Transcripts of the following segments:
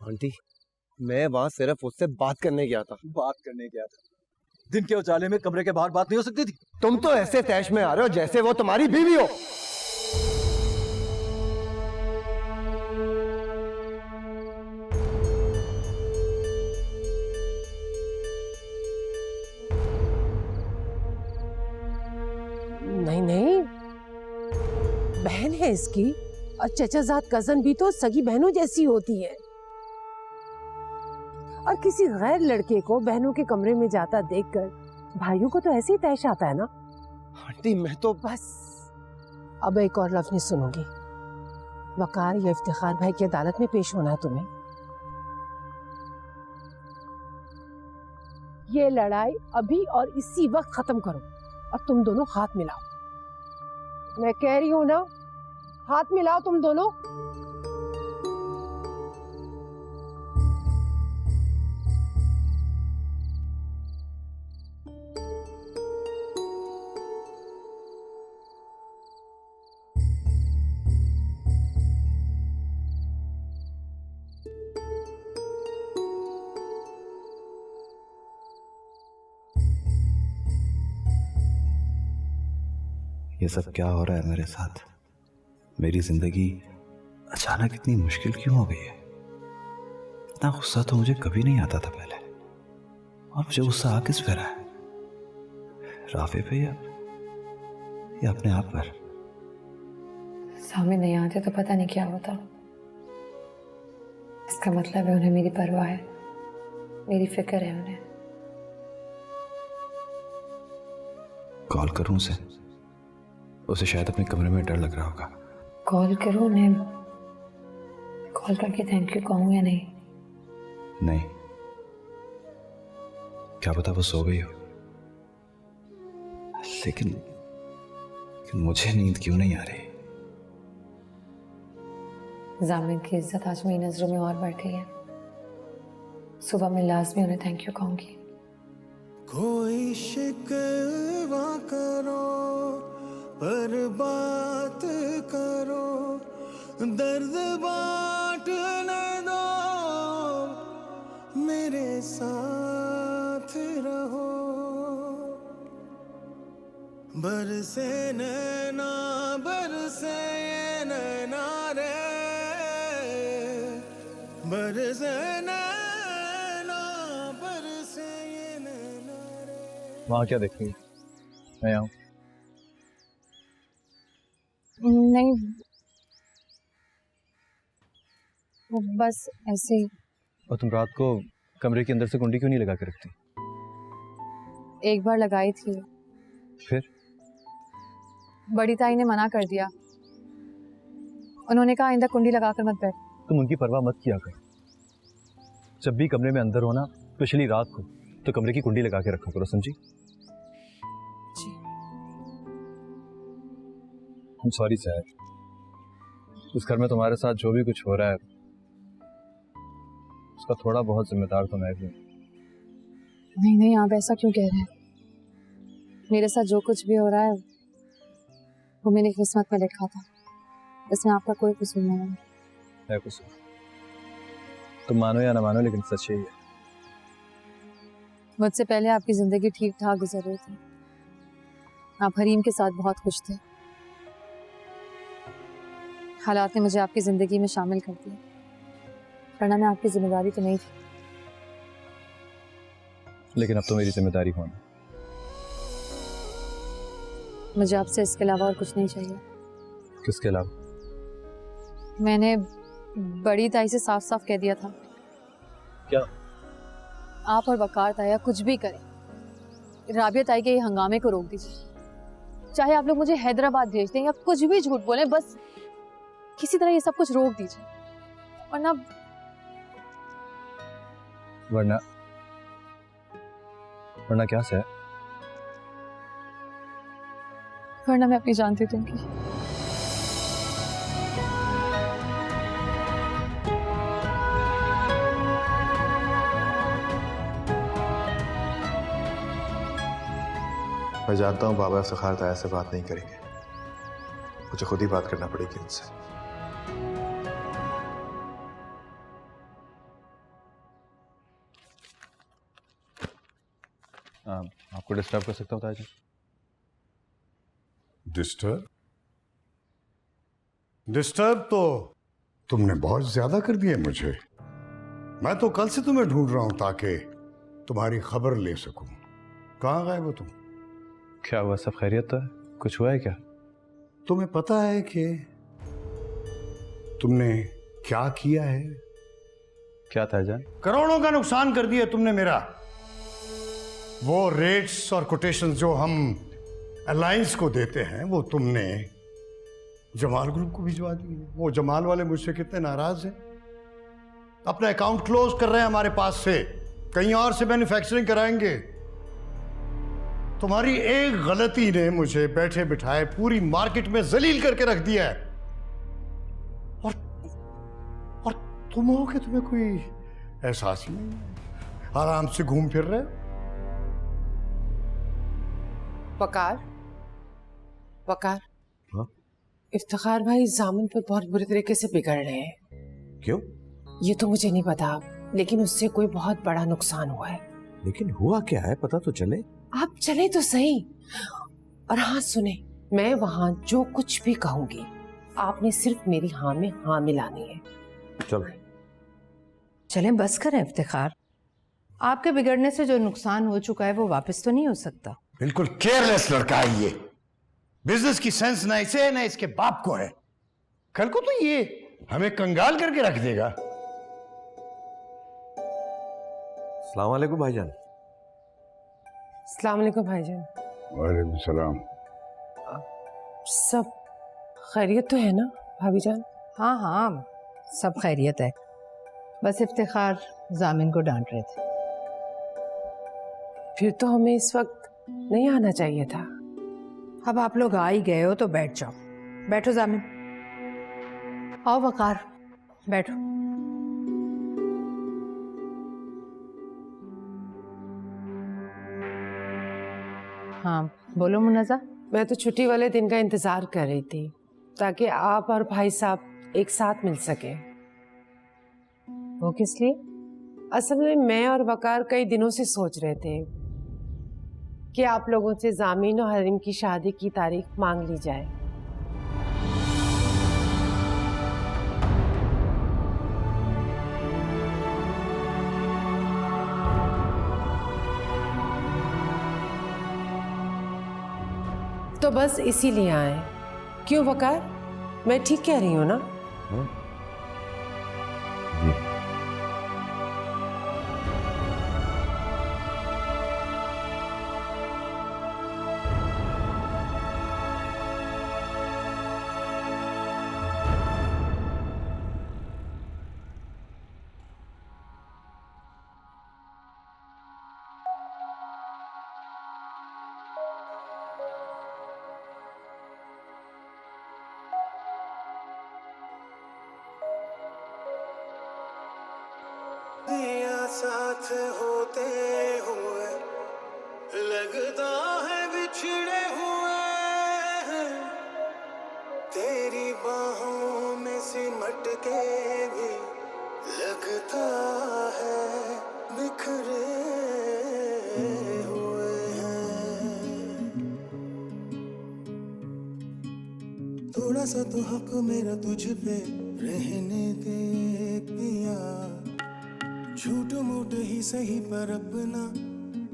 Aunty, मैं वहां सिर्फ उससे बात करने गया था। बात करने गया था? दिन के उजाले में कमरे के बाहर बात नहीं हो सकती थी? तुम तो ऐसे तैश में आ रहे हो जैसे वो तुम्हारी बीवी हो। नहीं नहीं, बहन है इसकी, और चचाजाद कजन भी तो सगी बहनों जैसी होती है। और किसी गैर लड़के को बहनों के कमरे में जाता देखकर भाइयों को तो ऐसे ही तैश आता है ना। आंटी मैं तो बस अब एक और लफ्ज नहीं सुनूंगी। वकार या इफ्तिखार भाई की अदालत में पेश होना है तुम्हें। ये लड़ाई अभी और इसी वक्त खत्म करो और तुम दोनों हाथ मिलाओ। मैं कह रही हूं ना, हाथ मिलाओ तुम दोनों। ये सब क्या हो रहा है मेरे साथ? मेरी जिंदगी अचानक इतनी मुश्किल क्यों हो गई है? इतना गुस्सा तो मुझे कभी नहीं आता था पहले, और मुझे गुस्सा आ किस पे रहा है? राफे पे या अपने आप पर? सामने नहीं आते तो पता नहीं क्या होता। इसका मतलब है उन्हें मेरी परवाह है, मेरी फिक्र है उन्हें। कॉल करूं उसे शायद अपने कमरे में डर लग रहा होगा। कॉल करूं उन्हें? कॉल करके थैंक यू कहूं या नहीं? नहीं, क्या पता वो सो गई हो। लेकिन मुझे नींद क्यों नहीं आ रही? जामिन की इज्जत आज मेरी नजरों में और बढ़ गई है। सुबह मैं लाजमी उन्हें थैंक यू कहूंगी। कोई शिकवा करो पर बात करो, दर्द बांटने दो, मेरे साथ रहो। बरसे नैना बरसे नैना रे, बरसे नैना बरसे नैना रे। वहाँ क्या देख रही है? मैं आऊँ? नहीं, वो बस ऐसे ही। और तुम रात को कमरे के अंदर से कुंडी क्यों नहीं लगा के रखती? एक बार लगाई थी, फिर बड़ी ताई ने मना कर दिया। उन्होंने कहा आइंदा कुंडी लगाकर मत बैठ। तुम उनकी परवाह मत किया कर। जब भी कमरे में अंदर हो ना, स्पेशली रात को, तो कमरे की कुंडी लगा के रखा करो, समझी? I'm sorry सर, इस घर में तुम्हारे साथ जो भी कुछ हो रहा है उसका थोड़ा बहुत जिम्मेदार तो मैं भी हूँ। नहीं नहीं, आप ऐसा क्यों कह रहे हैं? मेरे साथ जो कुछ भी हो रहा है वो मेरी किस्मत में लिखा था। इसमें आपका कोई कसूर नहीं है। कसूर? तुम मानो या ना मानो, लेकिन सच यही है। मुझसे पहले आपकी जिंदगी ठीक ठाक गुजर रही थी। आप हरीम के साथ बहुत खुश थे। हालात ने मुझे आपकी जिंदगी में शामिल कर दिया, वरना मैं आपकी जिम्मेदारी तो नहीं थी। लेकिन अब तो मेरी जिम्मेदारी होना। मुझे आपसे इसके अलावा और कुछ नहीं चाहिए। किसके अलावा? मैंने बड़ी ताई से साफ साफ कह दिया था। क्या? आप और वकार ताया कुछ भी करें, राबिया ताई के ये हंगामे को रोक दीजिए। चाहे आप लोग मुझे हैदराबाद भेज दें या कुछ भी झूठ बोलें, बस किसी तरह ये सब कुछ रोक दीजिए। वरना वरना वरना क्या से? वरना मैं अपनी जान दे दूंगी। मैं जानता हूँ बाबा इफ्तिखार ताया से बात नहीं करेंगे, मुझे खुद ही बात करना पड़ेगी उनसे। आपको डिस्टर्ब कर सकता हूँ ताया? डिस्टर्ब? डिस्टर्ब तो तुमने बहुत ज्यादा कर दिया मुझे। मैं तो कल से तुम्हें ढूंढ रहा हूं ताकि तुम्हारी खबर ले सकूं। कहाँ गए वो तुम? क्या हुआ, सब खैरियत तो है? कुछ हुआ है क्या? तुम्हें पता है कि तुमने क्या किया है? क्या ताया? करोड़ों का नुकसान कर दिया तुमने मेरा। वो रेट्स और कोटेशन जो हम अलायंस को देते हैं वो तुमने जमाल ग्रुप को भिजवा दिए। वो जमाल वाले मुझसे कितने नाराज हैं, अपना अकाउंट क्लोज कर रहे हैं हमारे पास से, कहीं और से मैन्युफैक्चरिंग कराएंगे। तुम्हारी एक गलती ने मुझे बैठे बिठाए पूरी मार्केट में जलील करके रख दिया है। और तुम हो कि तुम्हें कोई एहसास ही नहीं है, आराम से घूम फिर रहे हो। वकार हाँ? इफ्तिखार भाई जामिन पर बहुत बुरी तरीके से बिगड़ रहे हैं। क्यों? ये तो मुझे नहीं पता, लेकिन उससे कोई बहुत बड़ा नुकसान हुआ है। लेकिन हुआ क्या है, पता तो चले। आप चले तो सही। और हाँ सुने, मैं वहां जो कुछ भी कहूंगी आपने सिर्फ मेरी हाँ में हाँ मिलानी है। चलो चलें, बस करें इफ्तिखार। आपके बिगड़ने से जो नुकसान हो चुका है वो वापस तो नहीं हो सकता। बिल्कुल केयरलेस लड़का है ये। बिजनेस की सेंस ना इसे है ना इसके बाप को है। कल को तो ये हमें कंगाल करके रख देगा। अस्सलाम वालेकुम भाईजान। अस्सलाम वालेकुम भाईजान। वालेकुम सलाम। सब खैरियत तो है ना भाभी जान? हाँ हाँ, सब खैरियत है। बस इफ्तिखार जामिन को डांट रहे थे। फिर तो हमें इस वक्त नहीं आना चाहिए था। अब आप लोग आ ही गए हो तो बैठ जाओ। बैठो जामिन। आओ वकार, बैठो। हाँ बोलो मुन्नज़ा। मैं तो छुट्टी वाले दिन का इंतजार कर रही थी ताकि आप और भाई साहब एक साथ मिल सके। वो किस लिए? असल में मैं और वकार कई दिनों से सोच रहे थे कि आप लोगों से जामीन और हरीम की शादी की तारीख मांग ली जाए। तो बस इसीलिए आए। क्यों वकार, मैं ठीक कह रही हूँ ना? दिया साथ होते हुए लगता है बिछड़े हुए हैं, तेरी बाहों में सिमट के भी लगता है बिखरे हुए हैं। थोड़ा सा तो हक मेरा तुझ पे रहने दे पिया, झूठ मूठ ही सही पर अपना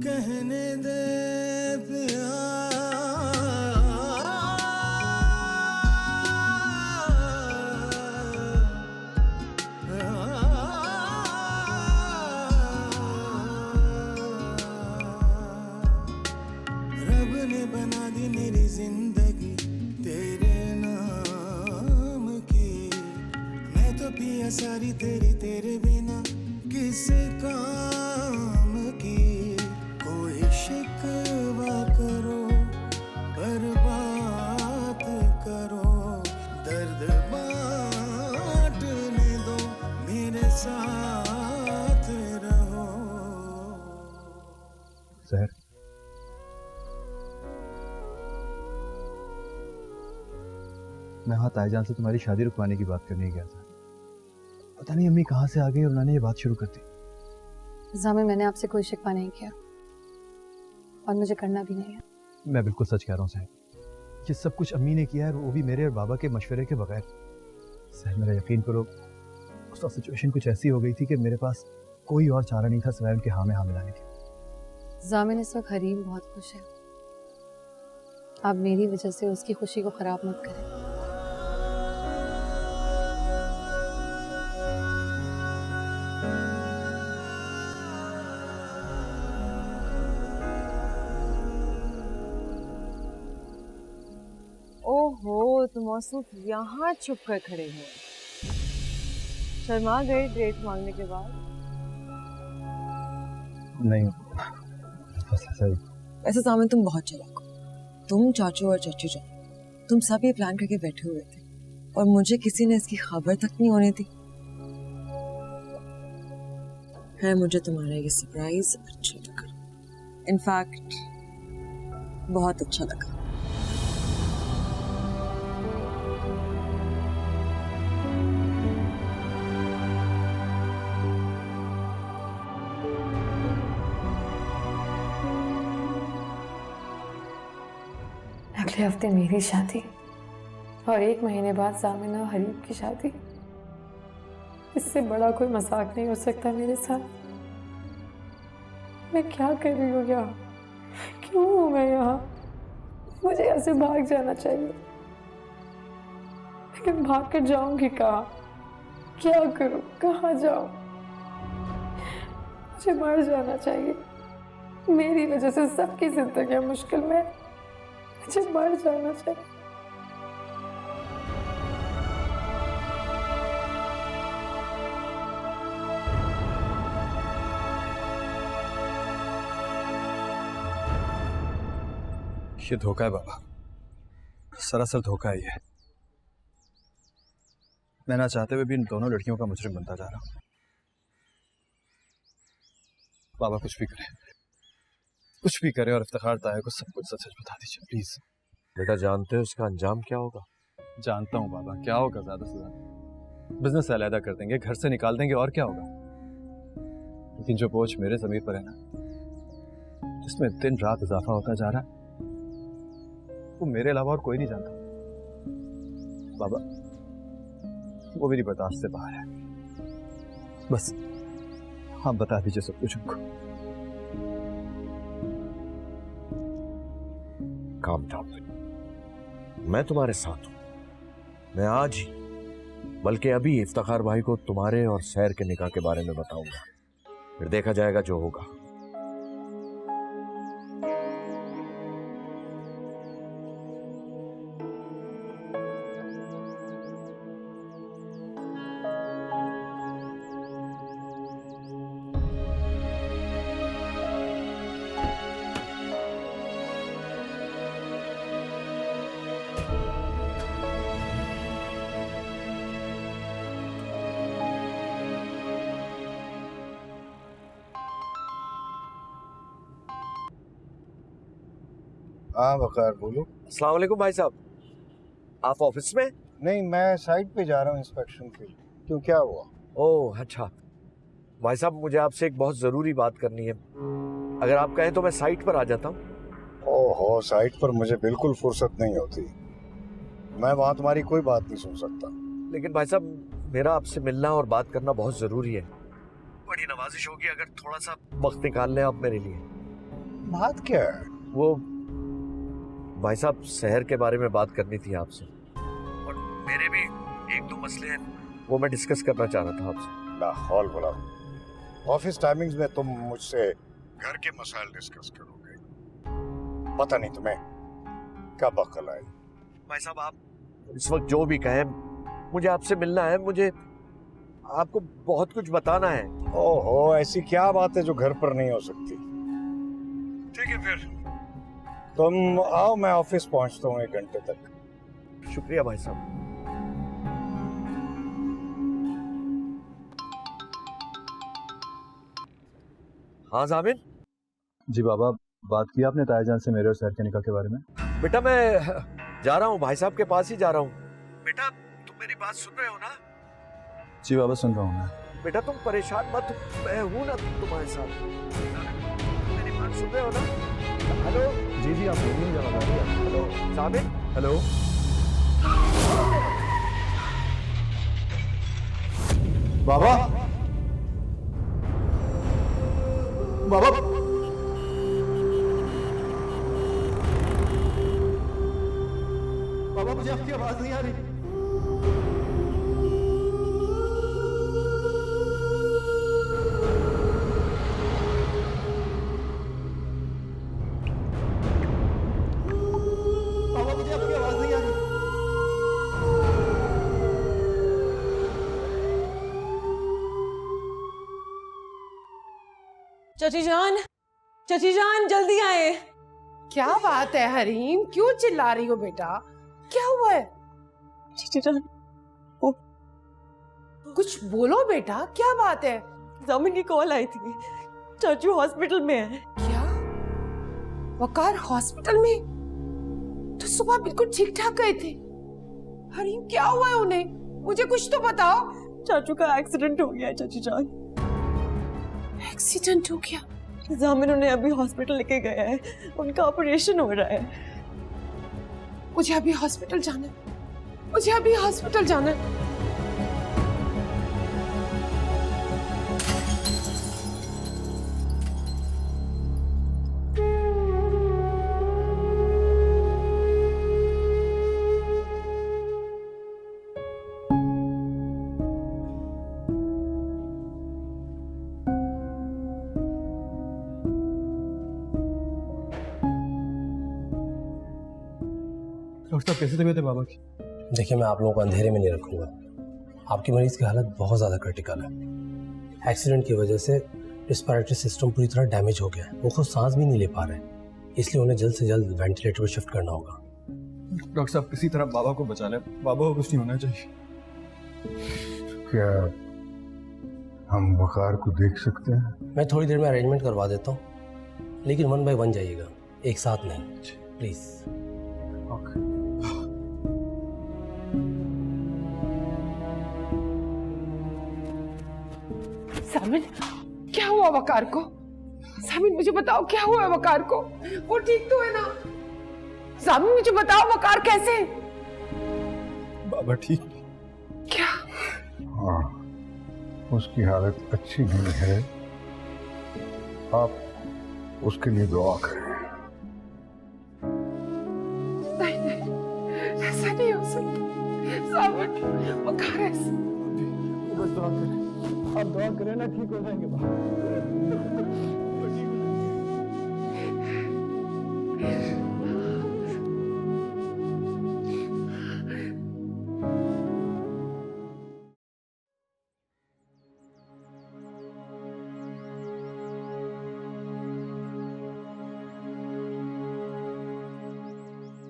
कहने दे पिया। रब ने बना दी मेरी जिंदगी तेरे नाम की, मैं तो पिया सारी तेरी तेरे बिना किस काम की। कोई शिकवा करो पर बात करो, दर्द बांटने दो मेरे साथ रहो। जहर, मैं वहाँ ताईजान से तुम्हारी शादी रुकवाने की बात करने गया था। पता नहीं अम्मी कहाँ से आ गई और उन्होंने ये बात शुरू कर दी। जामिन, मैंने आपसे कोई शिकवा नहीं किया। और मुझे करना भी नहीं है। मैं बिल्कुल सच कह रहा हूँ साहब, ये सब कुछ अम्मी ने किया है, वो भी मेरे और बाबा के मशवरे के बगैर। साहब मेरा यकीन करो, उस वक्त सिचुएशन कुछ ऐसी हो गई थी कि मेरे पास कोई और चारा नहीं था सिवाय उनके हाँ में हाँ मिलाने के। जामिन इस वक्त हरीम बहुत खुश है, आप मेरी वजह से उसकी खुशी को खराब मत करें। ओहो, तुम मौसूफ यहाँ छुप कर खड़े हो, शर्मा गए डेट मांगने के बाद? नहीं बस ऐसा ही। वैसे सामने तुम बहुत चालाक हो, तुम चाचू और चाचू जान तुम सब ये प्लान करके बैठे हुए थे और मुझे किसी ने इसकी खबर तक नहीं होने दी। है मुझे तुम्हारा ये सरप्राइज अच्छा लगा, इनफैक्ट बहुत अच्छा लगा। अगले हफ्ते मेरी शादी और 1 महीने बाद जामिन और हरीब की शादी। इससे बड़ा कोई मजाक नहीं हो सकता मेरे साथ। मैं क्या कर रही हूँ यहाँ? क्यों हूँ मैं यहाँ? मुझे यहाँ से भाग जाना चाहिए, लेकिन भाग कर जाऊंगी कहाँ? क्या करूँ? कहाँ जाऊँ? मुझे मर जाना चाहिए। मेरी वजह से सबकी जिंदगी मुश्किल में, मुझे मर जाना चाहिए। ये धोखा है बाबा, सरासर धोखा ही है। मैं ना चाहते हुए भी इन दोनों लड़कियों का मुजरिम बनता जा रहा हूं। बाबा कुछ भी करे और इफ्तिखार ताया को सब कुछ सच बता दीजिए प्लीज। बेटा जानते हो इसका अंजाम क्या होगा? जानता हूँ बाबा, क्या होगा? ज्यादा से ज्यादा बिजनेस से अलहदा कर देंगे, घर से निकाल देंगे, और क्या होगा। लेकिन जो बोझ मेरे ज़मीर पर है ना, जिसमें दिन रात इजाफा होता जा रहा है, वो मेरे अलावा और कोई नहीं जानता बाबा। वो मेरी बर्दाश्त से बाहर है। बस हाँ बता दीजिए सब कुछ उनको। काम डाउन, मैं तुम्हारे साथ हूं। मैं आज ही बल्कि अभी इफ्तिखार भाई को तुम्हारे और सैर के निकाह के बारे में बताऊंगा, फिर देखा जाएगा जो होगा। हाँ वकार बोलो। अस्सलाम वालेकुम भाई साहब, आप ऑफिस में? नहीं, मैं साइट पे जा रहा हूँ इंस्पेक्शन के लिए। क्यों, क्या हुआ? ओह अच्छा भाई साहब, मुझे आपसे एक बहुत जरूरी बात करनी है। अगर आप कहें तो मैं साइट पर आ जाता हूँ। ओहो, साइट पर मुझे बिल्कुल फुर्सत नहीं होती। मैं वहाँ तुम्हारी कोई बात नहीं सुन सकता। लेकिन भाई साहब मेरा आपसे मिलना और बात करना बहुत जरूरी है। बड़ी नवाजिश होगी अगर थोड़ा सा वक्त निकाल लें आप मेरे लिए। बात क्या है? वो भाई साहब शहर के बारे में बात करनी थी आपसे, और मेरे भी 1-2 मसले हैं, वो मैं डिस्कस करना चाह रहा था आपसे। लाहौल बोला, ऑफिस टाइमिंग्स में तुम मुझसे घर के मसाइल डिस्कस करोगे? पता नहीं तुम्हें कब अक्ल आई। भाई साहब आप इस वक्त जो भी कहें, मुझे आपसे मिलना है, मुझे आपको बहुत कुछ बताना है। ओहो, ऐसी क्या बात है जो घर पर नहीं हो सकती? ठीक है फिर तुम आओ, मैं ऑफिस पहुंचता हूँ 1 घंटे तक। शुक्रिया भाई साहब। हाँ जामिन। जी बाबा, बात की आपने तायाजान से मेरे और सैर के निकाह के बारे में? बेटा मैं जा रहा हूँ, भाई साहब के पास ही जा रहा हूँ। बेटा तुम मेरी बात सुन रहे हो ना? जी बाबा सुन रहा हूँ मैं। बेटा तुम परेशान मत, मैं हूं ना तुम्हारे साथ। मेरी बात सुन रहे हो ना? हेलो जी जी, आप बोलिए जनाब। हेलो साबित। हेलो बाबा, बाबा, बाबा मुझे आपकी आवाज नहीं आ रही। बाबा मुझे आपकी आवाज नहीं आ रही। चाची जान जल्दी आए। क्या बात है हरीम, क्यों चिल्ला रही हो बेटा? क्या हुआ है? चाची जान, कुछ बोलो बेटा, क्या बात है? जामिन की कॉल आई थी, चाचू हॉस्पिटल में है। क्या? वकार हॉस्पिटल में? तो सुबह बिल्कुल ठीक ठाक गए थे। हरीम क्या हुआ है उन्हें? मुझे कुछ तो बताओ। चाचू का एक्सीडेंट हो गया है चाची जान। एक्सीडेंट हो गया? जामिन उन्हें अभी हॉस्पिटल लेके गया है, उनका ऑपरेशन हो रहा है। मुझे अभी हॉस्पिटल जाना है, मुझे अभी हॉस्पिटल जाना है। डॉक्टर साहब कैसी तबीयत है बाबा की? देखिए, मैं आप लोगों को अंधेरे में नहीं रखूंगा। आपकी मरीज की हालत बहुत ज़्यादा क्रिटिकल है। एक्सीडेंट की वजह से रिस्पिरेटरी सिस्टम पूरी तरह डैमेज हो गया है। वो खुद सांस भी नहीं ले पा रहे हैं, इसलिए उन्हें जल्द से जल्द वेंटिलेटर पर शिफ्ट करना होगा। डॉक्टर साहब किसी तरह बाबा को बचा लें, बाबा को कुछ नहीं होना चाहिए। क्या हम वकार को देख सकते हैं? मैं थोड़ी देर में अरेंजमेंट करवा देता हूँ, लेकिन 1 बाय 1 जाइएगा, एक साथ नहीं, प्लीज़। सामिन, क्या हुआ वकार को? सामिन मुझे बताओ, क्या हुआ है वकार को? वो ठीक तो है ना? सामिन मुझे बताओ, वकार कैसे? बाबा ठीक? क्या? हाँ, उसकी हालत अच्छी नहीं है। आप उसके लिए दुआ करें। नहीं नहीं, ऐसा नहीं हो सकता। सामिन, वकार ऐसे। बस दुआ करें, आप दुआ करें ना, ठीक हो जाएंगे बाबा।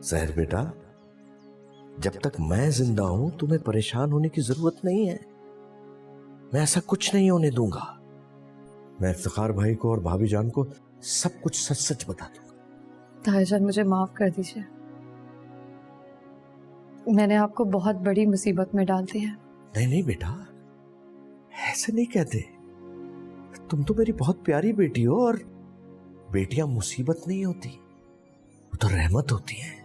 जहर बेटा, जब तक मैं जिंदा हूं तुम्हें परेशान होने की जरूरत नहीं है। मैं ऐसा कुछ नहीं होने दूंगा। मैं इफ्तिखार भाई को और भाभी जान को सब कुछ सच सच बता दूंगा। ताया जान, मुझे माफ कर दीजिए, मैंने आपको बहुत बड़ी मुसीबत में डाल दिया। नहीं नहीं बेटा, ऐसे नहीं कहते। तुम तो मेरी बहुत प्यारी बेटी हो, और बेटियां मुसीबत नहीं होती, वो तो रहमत होती हैं।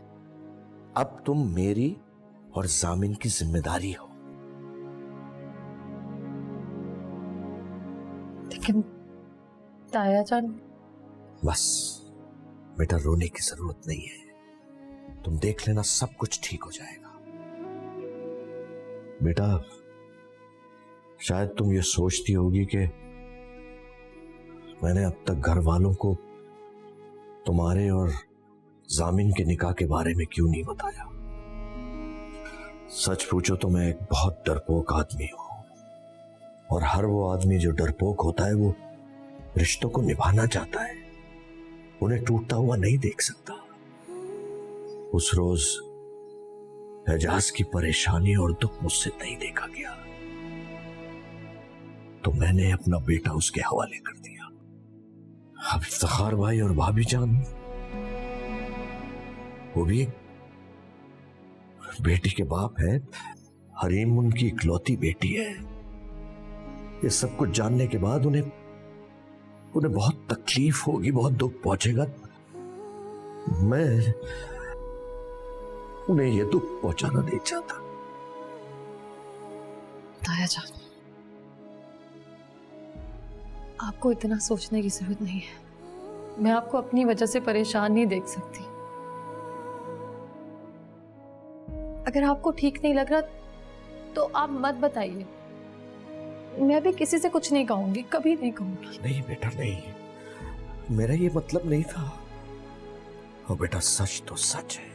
अब तुम मेरी और जामिन की जिम्मेदारी हो। लेकिन ताया जान। बस बेटा, रोने की जरूरत नहीं है। तुम देख लेना, सब कुछ ठीक हो जाएगा। बेटा, शायद तुम ये सोचती होगी कि मैंने अब तक घर वालों को तुम्हारे और जामिन के निकाह के बारे में क्यों नहीं बताया। सच पूछो तो मैं एक बहुत डरपोक आदमी हूं, और हर वो आदमी जो डरपोक होता है वो रिश्तों को निभाना चाहता है, उन्हें टूटता हुआ नहीं देख सकता। उस रोज एजाज की परेशानी और दुख मुझसे नहीं देखा गया, तो मैंने अपना बेटा उसके हवाले कर दिया। अब इफ्तिखार भाई और भाभी जान, वो भी एक बेटी के बाप है। हरीम उनकी इकलौती बेटी है। ये सब कुछ जानने के बाद उन्हें बहुत तकलीफ होगी, बहुत दुख पहुंचेगा। मैं उन्हें ये दुख पहुंचाना नहीं चाहता। ताया जान, आपको इतना सोचने की जरूरत नहीं है। मैं आपको अपनी वजह से परेशान नहीं देख सकती। अगर आपको ठीक नहीं लग रहा तो आप मत बताइए। मैं भी किसी से कुछ नहीं कहूंगी, कभी नहीं कहूंगी। नहीं बेटा नहीं, मेरा ये मतलब नहीं था। और बेटा सच तो सच है,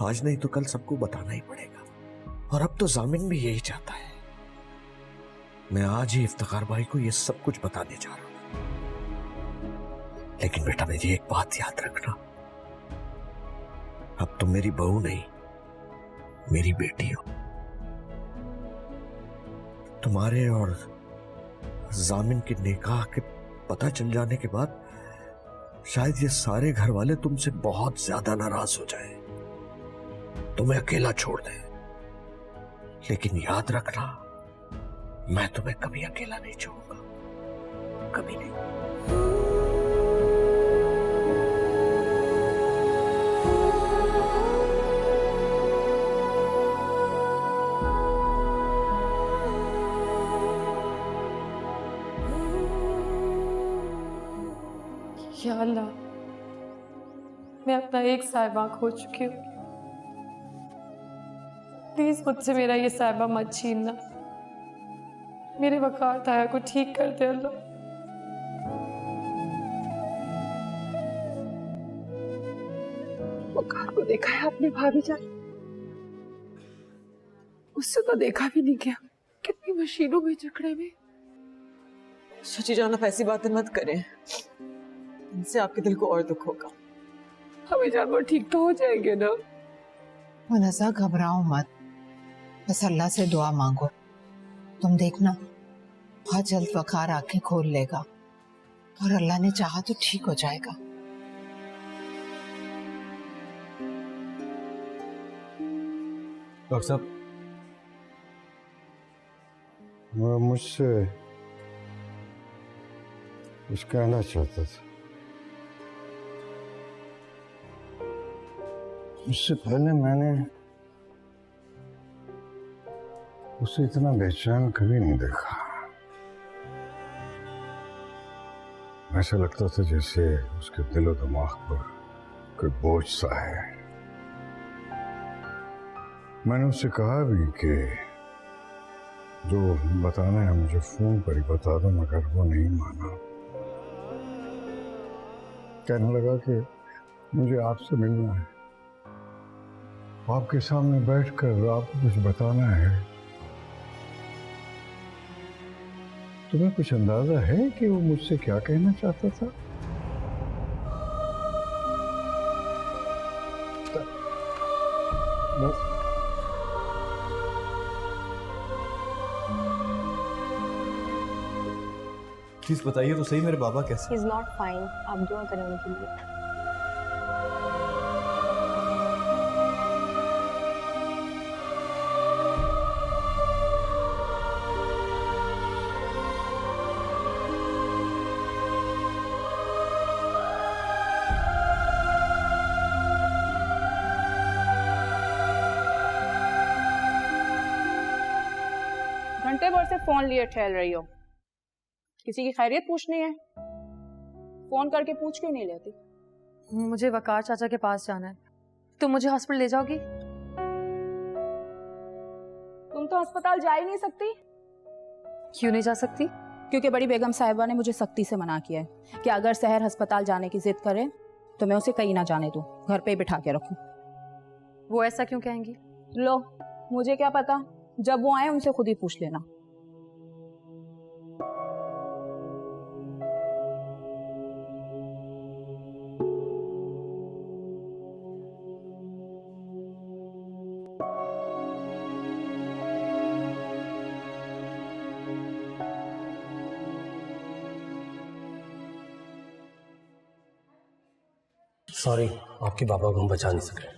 आज नहीं तो कल सबको बताना ही पड़ेगा। और अब तो जामिन भी यही चाहता है। मैं आज ही इफ्तिखार भाई को ये सब कुछ बताने जा रहा हूं। लेकिन बेटा मेरी एक बात याद रखना, अब तुम मेरी बहू नहीं, मेरी बेटी हो। तुम्हारे और जामिन की निकाह के पता चल जाने के बाद शायद ये सारे घर वाले तुमसे बहुत ज्यादा नाराज हो जाए, तुम्हें अकेला छोड़ दें। लेकिन याद रखना, मैं तुम्हें कभी अकेला नहीं छोड़ूंगा, कभी नहीं। या अल्लाह, मैं अपना एक साहिबा खो चुकी हूँ। प्लीज मुझसे मेरा ये साहिबा मत छीनना। मेरे वकार ताया को ठीक कर दे अल्लाह। वकार को देखा है आपने भाभी जान? उससे तो देखा भी नहीं गया, कितनी मशीनों में जकड़े में। चाची जान, आप ऐसी बातें मत करें, इनसे आपके दिल को और दुख होगा। हमें जान वो ठीक तो हो जाएंगे ना? मुनज़्ज़ा घबराओ मत, बस अल्लाह से दुआ मांगो। तुम देखना बहुत जल्द वकार आंखें खोल लेगा और अल्लाह ने चाहा तो ठीक हो जाएगा। डॉक्टर साहब, मैं मुझसे कुछ कहना चाहता था। उससे पहले मैंने उसे इतना बेचैन कभी नहीं देखा। ऐसा लगता था जैसे उसके दिलो दिमाग पर कोई बोझ सा है। मैंने उससे कहा भी कि जो बताना है मुझे फोन पर ही बता दो, मगर वो नहीं माना। कहने लगा कि मुझे आपसे मिलना है, आपके सामने बैठकर आपको कुछ बताना है। तुम्हें कुछ अंदाजा है कि वो मुझसे क्या कहना चाहता था? प्लीज बताइए तो सही, मेरे बाबा कैसे? He's not fine. आप दुआ करें उनके लिए। घंटे भर से फोन लिए ठहर रही हो, किसी की खैरियत पूछनी है? फोन करके पूछ क्यों नहीं लेती? मुझे वकार चाचा के पास जाना है। तुम मुझे हॉस्पिटल ले जाओगी? तुम तो अस्पताल जा ही नहीं सकती। क्यों नहीं जा सकती? क्योंकि बड़ी बेगम साहिबा ने मुझे सख्ती से मना किया है कि अगर सहर अस्पताल जाने की जिद करे तो मैं उसे कहीं ना जाने दूं, घर पे ही बिठा के रखूं। वो ऐसा क्यों कहेंगी? लो, मुझे क्या पता, जब वो आए उनसे खुद ही पूछ लेना। सॉरी, आपके बाबा को हम बचा नहीं सके।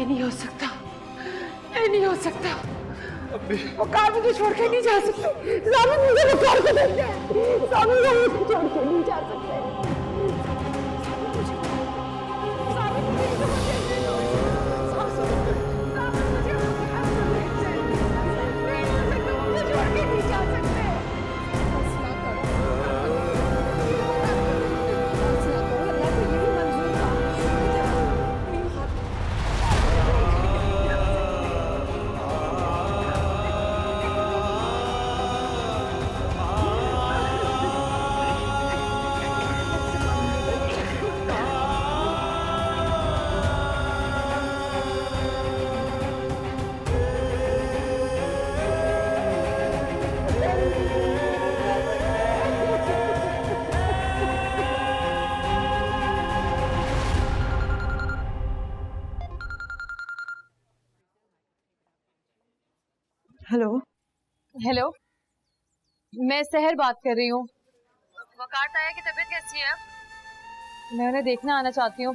ये नहीं हो सकता, ये नहीं हो सकता। वकार मुझे छोड़ के नहीं जा सकते। जामिन मुझे वकार को देख जाए। जामिन मुझे छोड़ के नहीं जा सकते। हेलो हेलो, मैं सहर बात कर रही हूँ। वकार ताया की तबीयत कैसी है? मैं उन्हें देखना आना चाहती हूँ।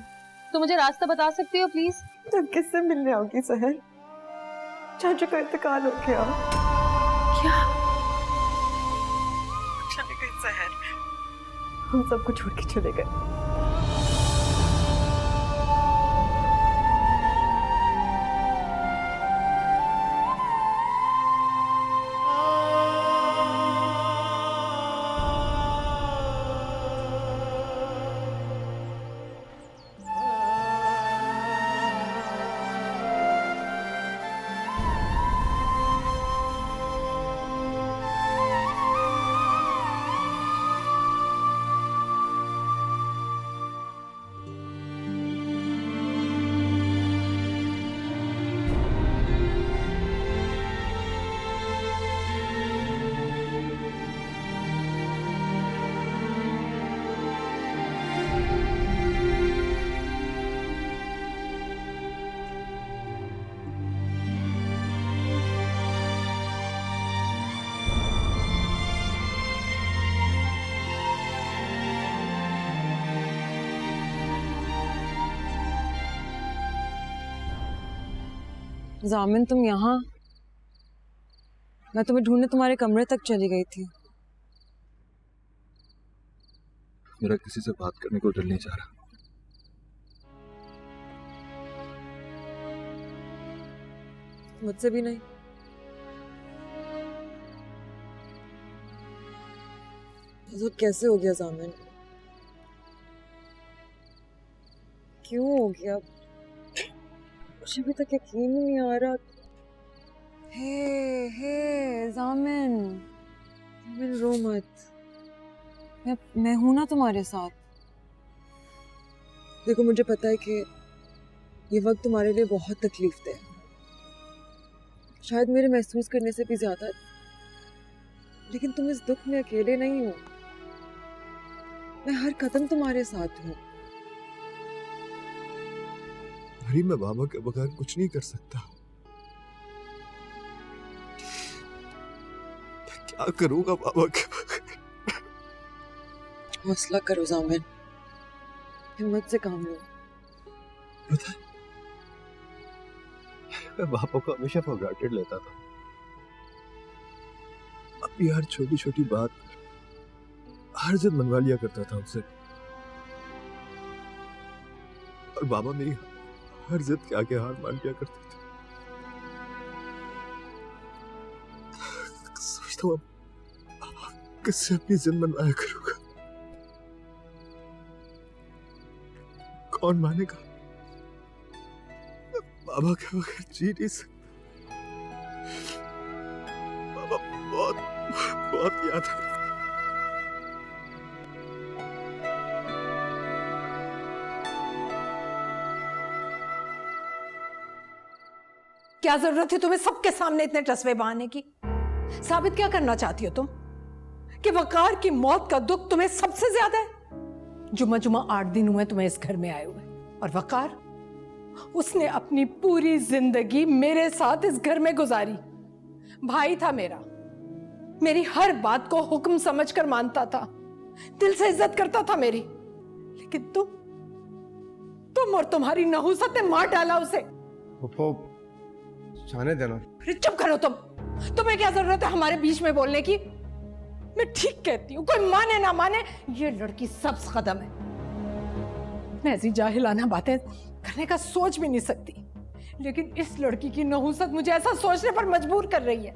तो मुझे रास्ता बता सकती हो प्लीज? तुम किससे मिलने आओगी सहर? चाचू का इंतकाल हो गया। क्या? चले गए सहर, हम सबको छोड़ के चले गए। जामिन तुम यहाँ? मैं तुम्हें ढूंढने तुम्हारे कमरे तक चली गई थी। मेरा किसी से बात करने को दिल नहीं चाह रहा। मुझसे भी नहीं। तो कैसे हो गया जामिन? क्यों हो गया? मुझे अभी तक यकीन ही नहीं आ रहा। हे जामिन, जामिन रो मत। मैं हूं ना तुम्हारे साथ। देखो मुझे पता है कि ये वक्त तुम्हारे लिए बहुत तकलीफ दे, शायद मेरे महसूस करने से भी ज्यादा, लेकिन तुम इस दुख में अकेले नहीं हो। मैं हर कदम तुम्हारे साथ हूँ। भाई मैं बाबा के बगैर कुछ नहीं कर सकता। मैं क्या करूंगा बाबा के बगैर? हौसला करो जामिन, हिम्मत से काम लो। पता है, मैं बाबा को हमेशा फॉर ग्रांटेड लेता था। अभी हर छोटी छोटी बात, हर जिद मनवा लिया करता था उनसे, और बाबा मेरी हर जिद के आगे हार मान लिया करते थे। सोचता हूँ किससे अपनी जिद मनवाया करूंगा? कौन मानेगा? बाबा के बगैर जी नहीं सकता। बाबा बहुत बहुत याद है। क्या जरूरत है तुम्हें सबके सामने इतने टसवे बहाने की? साबित क्या करना चाहती हो तुम कि वकार की मौत का दुख तुम्हें सबसे ज्यादा है? जुम्मा 8 दिन हुए तुम्हें इस घर में आए हुए, और वकार, उसने अपनी पूरी जिंदगी मेरे साथ इस घर में गुजारी। भाई था मेरा, मेरी हर बात को हुक्म समझकर मानता था, दिल से इज्जत करता था मेरी। लेकिन तुम और तुम्हारी नहुसत ने मार डाला उसे। फुप्पो जाने देना। अरे चुप करो तुम। तुम्हें क्या जरूरत है हमारे बीच में बोलने की? मैं ठीक कहती हूँ, कोई माने ना माने ये लड़की सब्ज कदम है। मैं ऐसी जाहिलाना बातें करने का सोच भी नहीं सकती, लेकिन इस लड़की की नहुसत मुझे ऐसा सोचने पर मजबूर कर रही है।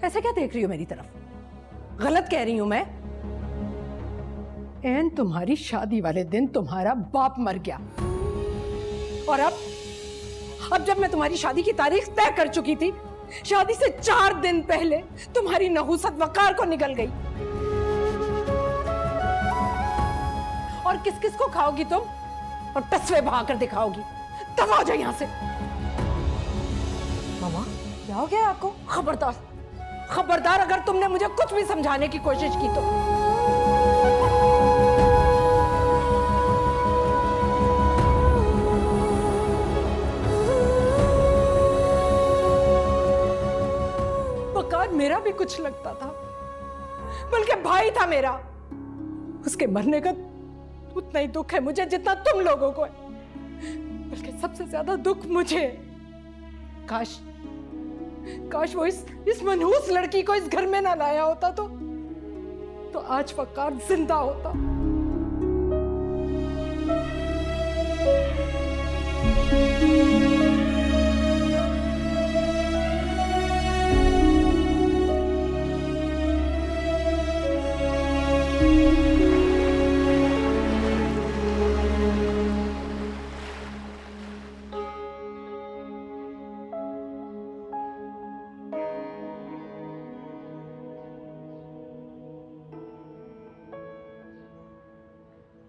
ऐसे क्या देख रही हो मेरी तरफ? गलत कह रही हूं मैं? एन तुम्हारी शादी वाले दिन तुम्हारा बाप मर गया, और अब जब मैं तुम्हारी शादी की तारीख तय कर चुकी थी, शादी से 4 दिन पहले तुम्हारी नहुसत वकार को निकल गई। और किस किस को खाओगी तुम? और तस्वीर बहाकर दिखाओगी। तब आ जाओ यहां से। मामा क्या हो गया आपको? खबरदार, खबरदार अगर तुमने मुझे कुछ भी समझाने की कोशिश की तो। वकार मेरा भी कुछ लगता था, बल्कि भाई था मेरा। उसके मरने का उतना ही दुख है मुझे जितना तुम लोगों को है, बल्कि सबसे ज्यादा दुख मुझे। काश वो इस मनहूस लड़की को इस घर में ना लाया होता तो आज वकार जिंदा होता।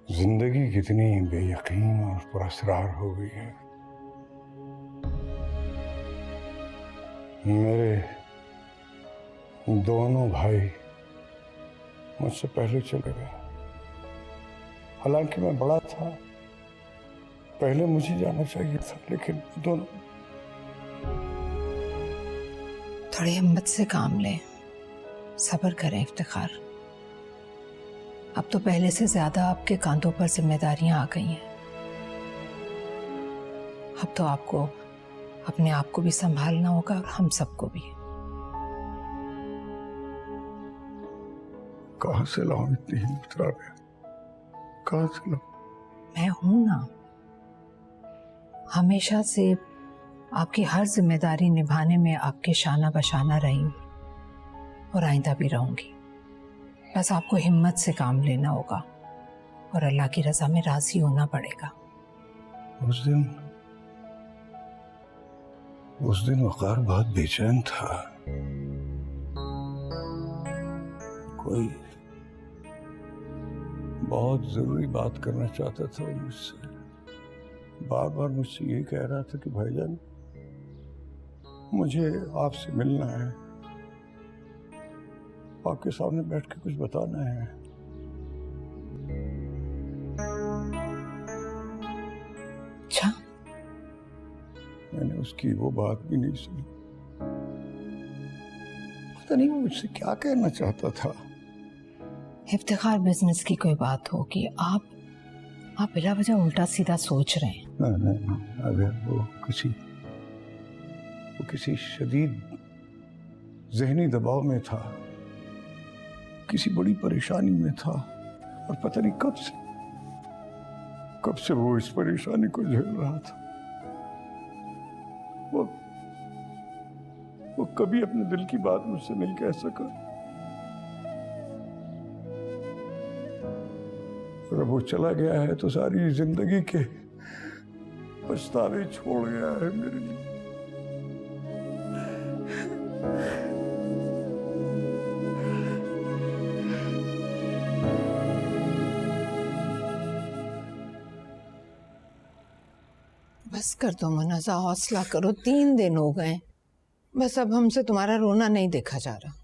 जिंदगी कितनी बेयकीन और पुरस्कार हो गई है। मेरे दोनों भाई मुझसे पहले चले गए। हालांकि मैं बड़ा था, पहले मुझे जाना चाहिए था, लेकिन दोनों। थोड़ी हिम्मत से काम लें, सब्र करें इफ्तिखार। अब तो पहले से ज्यादा आपके कांधों पर जिम्मेदारियां आ गई हैं। अब तो आपको अपने आप को भी संभालना होगा और हम सबको भी। कहां से लाऊं इतनी हिम्मत राबिया? कहां से लाऊं? मैं हूं ना, हमेशा से आपकी हर जिम्मेदारी निभाने में आपके शाना बशाना रही हूं और आइंदा भी रहूंगी। बस आपको हिम्मत से काम लेना होगा और अल्लाह की रजा में राजी होना पड़ेगा। उस दिन वकार बहुत बेचैन था। कोई बहुत जरूरी बात करना चाहता था वो मुझसे। बार बार मुझसे यही कह रहा था कि भाईजान मुझे आपसे मिलना है, आपके सामने बैठ के कुछ बताना है। अच्छा, मैंने उसकी वो बात भी नहीं सुनी। पता नहीं वो मुझसे क्या कहना चाहता था। इफ्तिखार, बिजनेस की कोई बात होगी। आप बिला वजह उल्टा सीधा सोच रहे हैं। नहीं, अगर वो किसी शदीद जहनी दबाव में था, किसी बड़ी परेशानी में था, और पता नहीं कब से वो इस परेशानी को झेल रहा था। वो कभी अपने दिल की बात मुझसे नहीं कह सका, और अब वो चला गया है तो सारी जिंदगी के पछतावे छोड़ गया है मेरे लिए। बस कर दो मुनाजा, हौसला करो। 3 दिन हो गए, बस अब हमसे तुम्हारा रोना नहीं देखा जा रहा।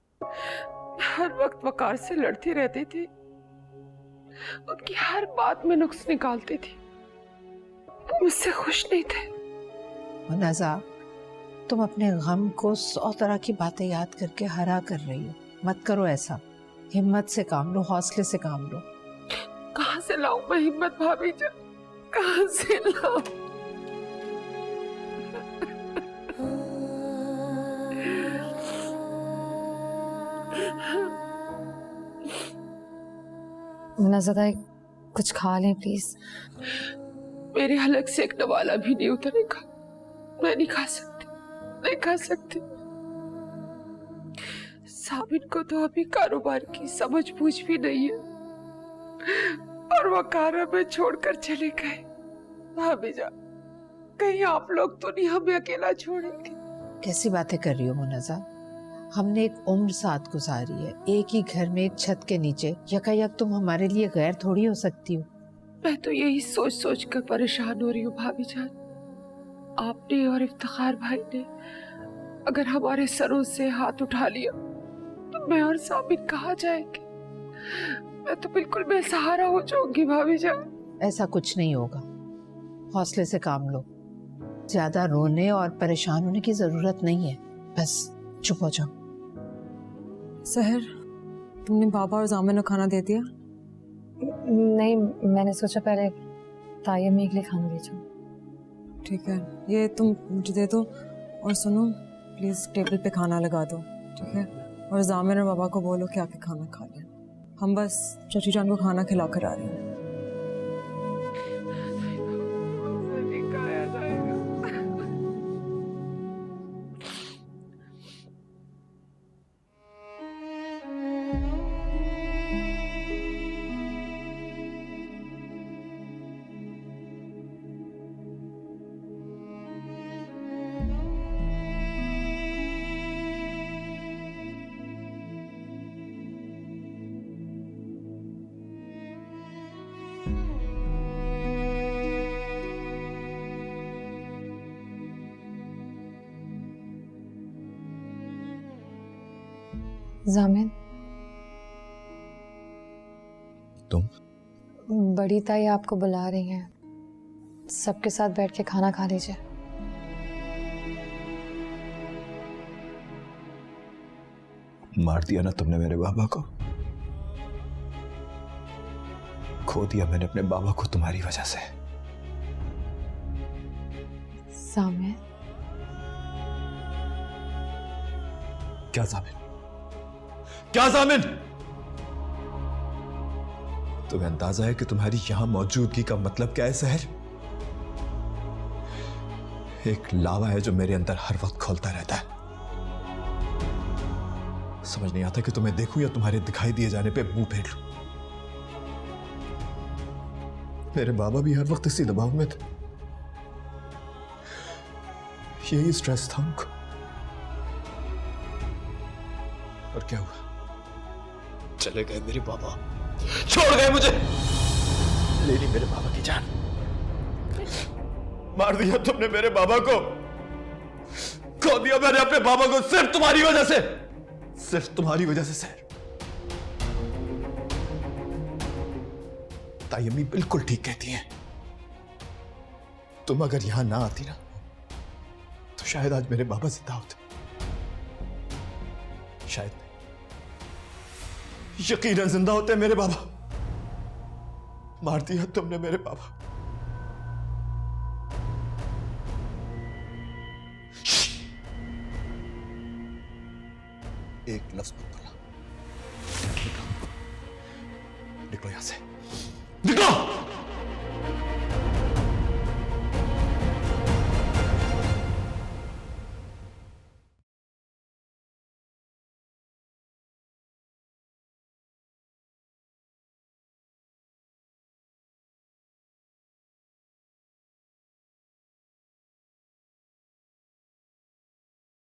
हर वक्त वकार से लड़ती रहती थी, उनकी हर बात में नुक्स निकालती थी, मुझसे खुश नहीं थे। मुनाजा, तुम अपने गम को 100 तरह की बातें याद करके हरा कर रही हो। मत करो ऐसा। हिम्मत से काम लो, हौसले से काम लो। कहाँ से लाऊं मैं हिम्मत भाभी जान, कहाँ से लाऊं? मुनाज़ा कुछ खा लें प्लीज। मेरे हलक से एक नवाला भी नहीं उतरेगा। मैं नहीं खा सकती, नहीं खा सकती। साबिन को तो अभी कारोबार की समझ बूझ भी नहीं है और वो कार हमें छोड़कर चले गए। भाभी जान, कहीं आप लोग तो नहीं हमें अकेला छोड़ेंगे? कैसी बातें कर रही हो मुनाज़ा? हमने एक उम्र साथ गुजारी है, एक ही घर में एक छत के नीचे। यकायक तुम हमारे लिए गैर थोड़ी हो सकती हो। मैं तो यही सोच सोच कर परेशान हो रही हूँ भाभी जान। आपने और इफ्तिखार भाई ने अगर हमारे सरों से हाथ उठा लिया तो मैं और साबिन कहाँ जाएंगे? मैं तो बिल्कुल बेसहारा हो जाऊंगी भाभी जान। ऐसा कुछ नहीं होगा, हौसले से काम लो। ज्यादा रोने और परेशान होने की जरूरत नहीं है, बस चुप हो जाओ। सहर, तुमने बाबा और जामिन को खाना दे दिया? नहीं, मैंने सोचा पहले ताई अम्मी के लिए खाना दे जाऊँ। ठीक है, ये तुम मुझे दे दो। और सुनो, प्लीज टेबल पे खाना लगा दो, ठीक है? और जामिन और बाबा को बोलो कि आके खाना खा लें। हम बस चाची जान को खाना खिला कर आ रहे हैं। जामिन, तुम? बड़ी ताई आपको बुला रही हैं, सबके साथ बैठ के खाना खा लीजिए। मार दिया ना तुमने मेरे बाबा को, खो दिया मैंने अपने बाबा को तुम्हारी वजह से। जामिन, क्या जामिन? क्या जामिन? तुम्हें अंदाजा है कि तुम्हारी यहां मौजूदगी का मतलब क्या है सहर? एक लावा है जो मेरे अंदर हर वक्त खोलता रहता है। समझ नहीं आता कि तुम्हें देखूं या तुम्हारे दिखाई दिए जाने पे मुंह फेर लूं। मेरे बाबा भी हर वक्त इसी दबाव में थे, यही स्ट्रेस था उनको। और क्या हुआ? चले गए मेरे बाबा, छोड़ गए मुझे, ले ली मेरे बाबा की जान। मार दिया तुमने मेरे बाबा को, खो दिया मैंने अपने बाबा को, सिर्फ तुम्हारी वजह से, सिर्फ तुम्हारी वजह से सहर। ताई अम्मी बिल्कुल ठीक कहती हैं, तुम अगर यहां ना आती ना तो शायद आज मेरे बाबा जिंदा होते। शायद नहीं, यकीनन जिंदा होते मेरे बाबा। मार दिया तुमने मेरे बाबा। एक लफ्ज मत बोलना। निकलो यहां से, निकलो।